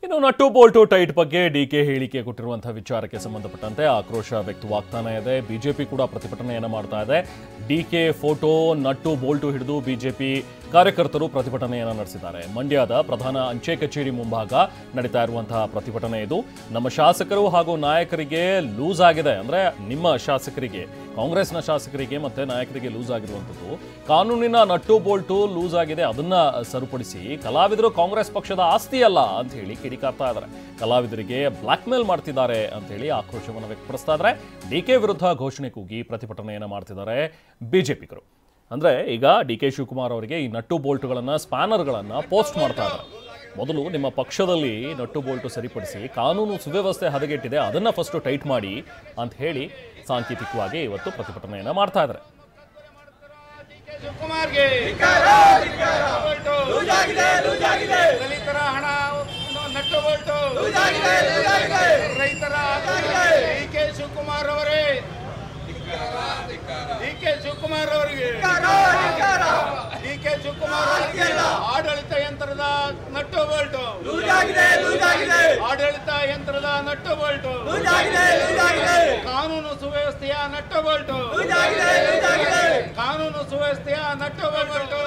ಇನ್ನು nut Bolt tight ಬಗ್ಗೆ DK ಹೇಳಿಕೆ ಕೊಟ್ಟಿರುವಂತಹ ವಿಚಾರಕ್ಕೆ ಸಂಬಂಧಪಟ್ಟಂತೆ ಆಕ್ರೋಶ ವ್ಯಕ್ತವಾಗ್ತಾನೆ ಇದೆ. ಬಿಜೆಪಿ ಕೂಡ ಪ್ರತಿಭಟನೆಯನ್ನು ಮಾಡ್ತಾ ಇದೆ. ಡಿಕೆ ಫೋಟೋ ನಟ್ಟು ಬೋಲ್ಟು ಹಿಡಿದು ಬಿಜೆಪಿ ಕಾರ್ಯಕರ್ತರು ಪ್ರತಿಭಟನೆಯನ್ನು ನಡೆಸಿದ್ದಾರೆ. ಮಂಡ್ಯದ ಪ್ರಧಾನ ಅಂಚೆ ಕಚೇರಿ ಮುಂಭಾಗ ನಡೀತಾ ಇರುವಂತಹ ಪ್ರತಿಭಟನೆ ಇದು. ನಮ್ಮ ಶಾಸಕರು ಹಾಗೂ ನಾಯಕರಿಗೆ ಲೂಸ್ ಆಗಿದೆ, ಅಂದ್ರೆ ನಿಮ್ಮ ಶಾಸಕರಿಗೆ, ಕಾಂಗ್ರೆಸ್ನ ಶಾಸಕರಿಗೆ ಮತ್ತೆ ನಾಯಕರಿಗೆ ಲೂಸ್ ಆಗಿರುವಂಥದ್ದು. ಕಾನೂನಿನ ನಟ್ಟು ಬೋಲ್ಟು ಲೂಸ್ ಆಗಿದೆ, ಅದನ್ನ ಸರಿಪಡಿಸಿ ಕಲಾವಿದರು ಕಾಂಗ್ರೆಸ್ ಪಕ್ಷದ ಆಸ್ತಿ ಅಲ್ಲ ಅಂತ ಹೇಳಿ ಕಿಡಿಕಾರ್ತಾ ಇದ್ದಾರೆ. ಕಲಾವಿದರಿಗೆ ಬ್ಲಾಕ್ ಮೇಲ್ ಮಾಡ್ತಿದ್ದಾರೆ ಅಂತ ಹೇಳಿ ಆಕ್ರೋಶವನ್ನು ವ್ಯಕ್ತಪಡಿಸ್ತಾ ಇದ್ದಾರೆ. ಡಿಕೆ ವಿರುದ್ಧ ಘೋಷಣೆ ಕೂಗಿ ಪ್ರತಿಭಟನೆಯನ್ನು ಮಾಡ್ತಿದ್ದಾರೆ ಬಿಜೆಪಿಗರು. ಅಂದ್ರೆ ಈಗ ಡಿಕೆ ಶಿವಕುಮಾರ್ ಅವರಿಗೆ ಈ ನಟ್ಟು ಬೋಲ್ಟ್ಗಳನ್ನ, ಸ್ಪ್ಯಾನರ್ಗಳನ್ನ ಪೋಸ್ಟ್ ಮಾಡ್ತಾ ಇದ್ದಾರೆ. ಮೊದಲು ನಿಮ್ಮ ಪಕ್ಷದಲ್ಲಿ ನಟ್ಟು ಬೋಲ್ಟು ಸರಿಪಡಿಸಿ, ಕಾನೂನು ಸುವ್ಯವಸ್ಥೆ ಹದಗೆಟ್ಟಿದೆ, ಅದನ್ನ ಫಸ್ಟ್ ಟೈಟ್ ಮಾಡಿ ಅಂತ ಹೇಳಿ ಸಾಂಕೇತಿಕವಾಗಿ ಇವತ್ತು ಪ್ರತಿಭಟನೆಯನ್ನ ಮಾಡ್ತಾ ಇದ್ದಾರೆ. ದಲಿತರ ಹಣ ನಟ್ಟು ಬೋಲ್ಟು, ರೈತರ ಡಿಕೆ ಶಿವಕುಮಾರ್ ಅವರೇ, ಡಿಕೆ ಶಿವಕುಮಾರ್ ಅವರಿಗೆ, ಡಿಕೆ ಶಿವಕುಮಾರ್ ಅವರಿಗೆ ಆಡಳಿತ ಯಂತ್ರದ ನಟ್ಟು ಬೋಲ್ಟು, ಆಡಳಿತ ಯಂತ್ರದ ನಟ್ಟು ಬೋಲ್ಟು, ಕಾನೂನು ಸುವ್ಯವಸ್ಥೆಯ ನಟ್ಟು ಬೋಲ್ಟು, ಕಾನೂನು ಸುವ್ಯವಸ್ಥೆಯ ನಟ್ಟು ಬೋಲ್ಟು.